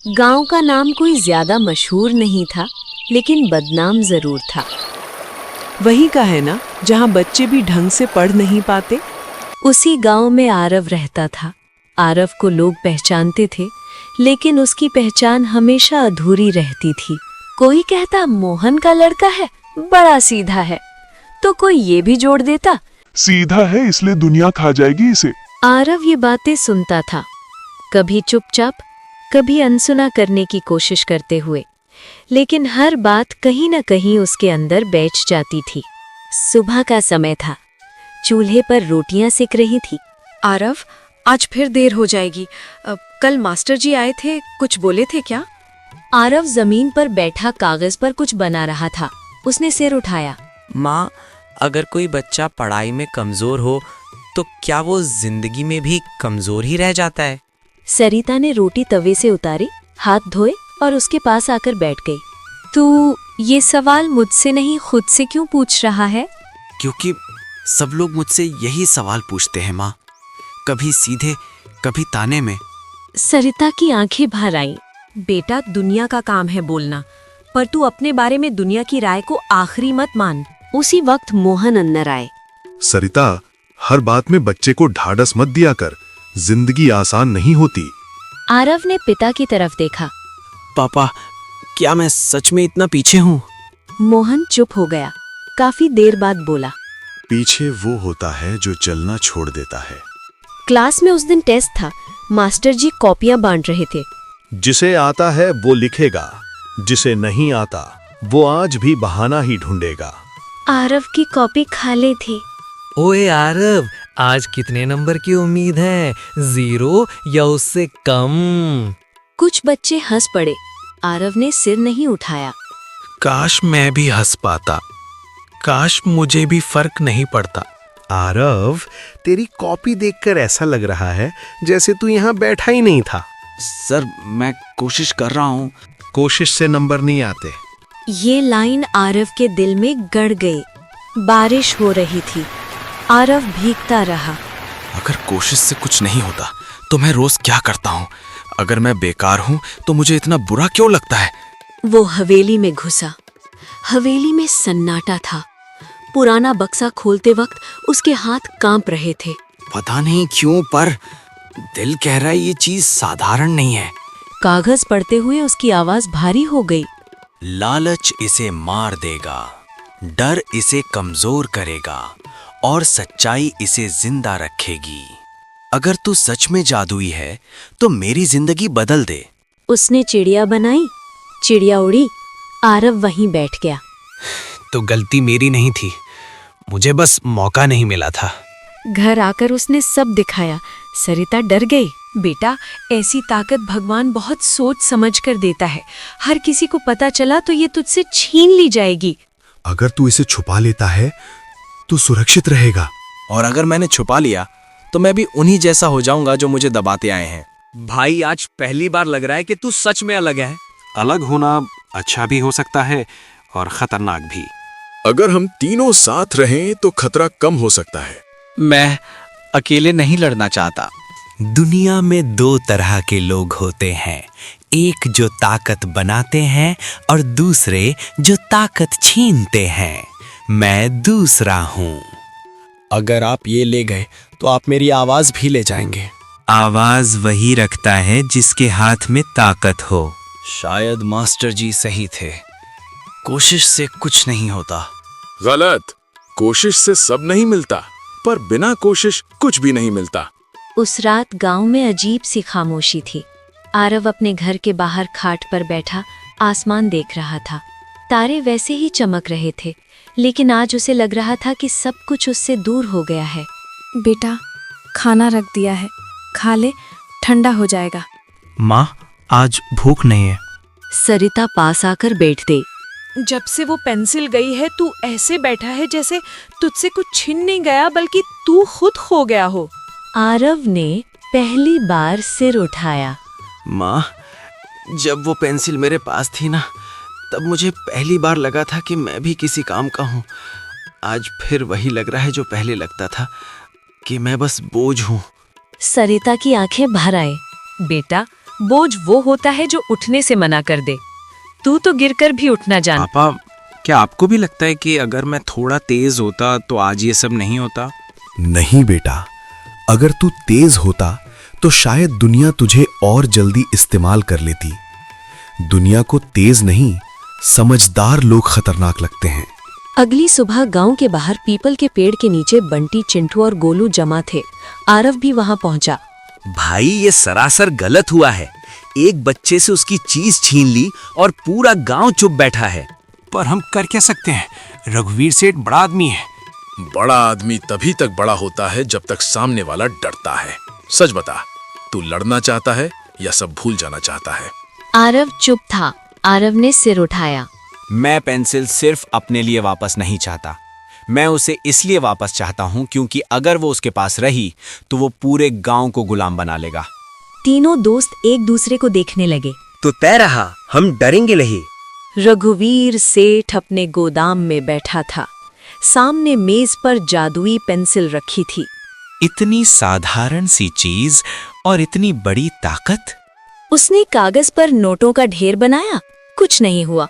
गांव का नाम कोई ज्यादा मशहूर नहीं था, लेकिन बदनाम जरूर था। वही का है ना, जहाँ बच्चे भी ढंग से पढ़ नहीं पाते। उसी गांव में आरव रहता था। आरव को लोग पहचानते थे, लेकिन उसकी पहचान हमेशा अधूरी रहती थी। कोई कहता मोहन का लड़का है, बड़ा सीधा है, तो कोई ये भी जोड़ देता सीधा है इसलिए दुनिया खा जाएगी इसे। आरव ये बातें सुनता था, कभी चुपचाप, कभी अनसुना करने की कोशिश करते हुए, लेकिन हर बात कहीं न कहीं उसके अंदर बैठ जाती थी। सुबह का समय था, चूल्हे पर रोटियां सिक रही थी। आरव, आज फिर देर हो जाएगी। कल मास्टर जी आए थे, कुछ बोले थे क्या? आरव जमीन पर बैठा कागज पर कुछ बना रहा था। उसने सिर उठाया। माँ, अगर कोई बच्चा पढ़ाई में कमजोर हो तो क्या वो जिंदगी में भी कमजोर ही रह जाता है? सरिता ने रोटी तवे से उतारी, हाथ धोए और उसके पास आकर बैठ गई। तू ये सवाल मुझसे नहीं खुद से क्यों पूछ रहा है? क्योंकि सब लोग मुझसे यही सवाल पूछते हैं माँ, कभी सीधे कभी ताने में। सरिता की आंखें भर आईं। बेटा, दुनिया का काम है बोलना, पर तू अपने बारे में दुनिया की राय को आखिरी मत मान। उसी वक्त मोहन अंदर आए। सरिता, हर बात में बच्चे को ढाढ़स मत दिया कर, जिंदगी आसान नहीं होती। आरव ने पिता की तरफ देखा। पापा, क्या मैं सच में इतना पीछे हूँ? मोहन चुप हो गया। काफी देर बाद बोला, पीछे वो होता है जो चलना छोड़ देता है। क्लास में उस दिन टेस्ट था। मास्टर जी कॉपियां बांट रहे थे। जिसे आता है वो लिखेगा, जिसे नहीं आता वो आज भी बहाना ही ढूंढेगा। आरव की कॉपी खाली थी। ओए आरव, आज कितने नंबर की उम्मीद है? 0 या उससे कम? कुछ बच्चे हंस पड़े। आरव ने सिर नहीं उठाया। काश मैं भी हंस पाता, काश मुझे भी फर्क नहीं पड़ता। आरव, तेरी कॉपी देखकर ऐसा लग रहा है जैसे तू यहाँ बैठा ही नहीं था। सर, मैं कोशिश कर रहा हूँ। कोशिश से नंबर नहीं आते। ये लाइन आरव के दिल में गड़ गई। बारिश हो रही थी। आरव भीगता रहा। अगर कोशिश से कुछ नहीं होता तो मैं रोज क्या करता हूँ? अगर मैं बेकार हूँ तो मुझे इतना बुरा क्यों लगता है? वो हवेली में घुसा। हवेली में सन्नाटा था। पुराना बक्सा खोलते वक्त उसके हाथ कांप रहे थे। पता नहीं क्यों, पर दिल कह रहा है ये चीज साधारण नहीं है। कागज पढ़ते हुए उसकी आवाज भारी हो गई। लालच इसे मार देगा, डर इसे कमजोर करेगा और सच्चाई इसे जिंदा रखेगी। अगर तू सच में जादुई है तो मेरी जिंदगी बदल दे। उसने चिड़िया बनाई। चिड़िया उड़ी। आरव वहीं बैठ गया। तो गलती मेरी नहीं थी, मुझे बस मौका नहीं मिला था। घर आकर उसने सब दिखाया। सरिता डर गई। बेटा, ऐसी ताकत भगवान बहुत सोच समझ कर देता है। हर किसी को पता चला तो ये तुझसे छीन ली जाएगी। अगर तू इसे छुपा लेता है तो सुरक्षित रहेगा। और अगर मैंने छुपा लिया तो मैं भी उन्हीं जैसा हो जाऊंगा जो मुझे दबाते आए हैं। भाई, आज पहली बार लग रहा है कि तू सच में अलग है। अलग होना अच्छा भी हो सकता है और खतरनाक भी। अगर हम तीनों साथ रहें तो खतरा कम हो सकता है। मैं अकेले नहीं लड़ना चाहता। दुनिया में 2 तरह के लोग होते हैं, एक जो ताकत बनाते हैं और दूसरे जो ताकत छीनते हैं। मैं दूसरा हूँ। अगर आप ये ले गए तो आप मेरी आवाज भी ले जाएंगे। आवाज वही रखता है जिसके हाथ में ताकत हो। शायद मास्टर जी सही थे, कोशिश से कुछ नहीं होता। गलत। कोशिश से सब नहीं मिलता, पर बिना कोशिश कुछ भी नहीं मिलता। उस रात गांव में अजीब सी खामोशी थी। आरव अपने घर के बाहर खाट पर बैठा आसमान देख रहा था। तारे वैसे ही चमक रहे थे, लेकिन आज उसे लग रहा था कि सब कुछ उससे दूर हो गया है। बेटा, खाना रख दिया है, खा ले, ठंडा हो जाएगा। माँ, आज भूख नहीं है। सरिता पास आकर बैठ गई। जब से वो पेंसिल गई है तू ऐसे बैठा है जैसे तुझसे कुछ छिन नहीं गया, बल्कि तू खुद खो गया हो। आरव ने पहली बार सिर उठाया। माँ, जब वो पेंसिल मेरे पास थी ना, तब मुझे पहली बार लगा था कि मैं भी किसी काम का हूँ। आज फिर वही लग रहा है जो पहले लगता था, कि मैं बस बोझ हूँ। सरिता की आंखें भर आए। बेटा, बोझ वो होता है जो उठने से मना कर दे। तू तो गिरकर भी उठना जान। पापा, क्या आपको भी लगता है कि अगर मैं थोड़ा तेज होता तो आज ये सब नहीं होता? नहीं बेटा, अगर तू तेज होता तो शायद दुनिया तुझे और जल्दी इस्तेमाल कर लेती। दुनिया को तेज नहीं, समझदार लोग खतरनाक लगते हैं। अगली सुबह गांव के बाहर पीपल के पेड़ के नीचे बंटी, चिंटू और गोलू जमा थे। आरव भी वहां पहुंचा। भाई ये सरासर गलत हुआ है। एक बच्चे से उसकी चीज छीन ली और पूरा गांव चुप बैठा है। पर हम कर क्या सकते हैं? रघुवीर सेठ बड़ा आदमी है। बड़ा आदमी तभी तक बड़ा होता है जब तक सामने वाला डरता है। सच बता, तू लड़ना चाहता है या सब भूल जाना चाहता है? आरव चुप था। आरव ने सिर उठाया। मैं पेंसिल सिर्फ अपने लिए वापस नहीं चाहता। मैं उसे इसलिए वापस चाहता हूं क्योंकि अगर वो उसके पास रही तो वो पूरे गांव को गुलाम बना लेगा। तीनों दोस्त एक दूसरे को देखने लगे। तो तय रहा, हम डरेंगे नहीं। रघुवीर सेठ अपने गोदाम में बैठा था। सामने मेज पर जादुई पेंसिल रखी थी। इतनी साधारण सी चीज और इतनी बड़ी ताकत। उसने कागज पर नोटों का ढेर बनाया। कुछ नहीं हुआ।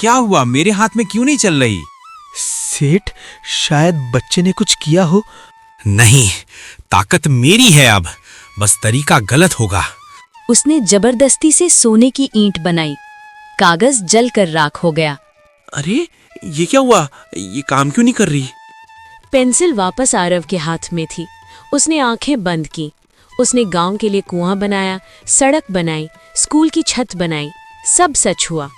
क्या हुआ? मेरे हाथ में क्यों नहीं चल रही? सेठ, शायद बच्चे ने कुछ किया हो। नहीं, ताकत मेरी है अब, बस तरीका गलत होगा। उसने जबरदस्ती से सोने की ईंट बनाई। कागज जलकर राख हो गया। अरे ये क्या हुआ? ये काम क्यों नहीं कर रही? पेंसिल वापस आरव के हाथ में थी। उसने आंखें बंद की। उसने गांव के लिए कुआं बनाया, सड़क बनाई, स्कूल की छत बनाई। सब सच हुआ।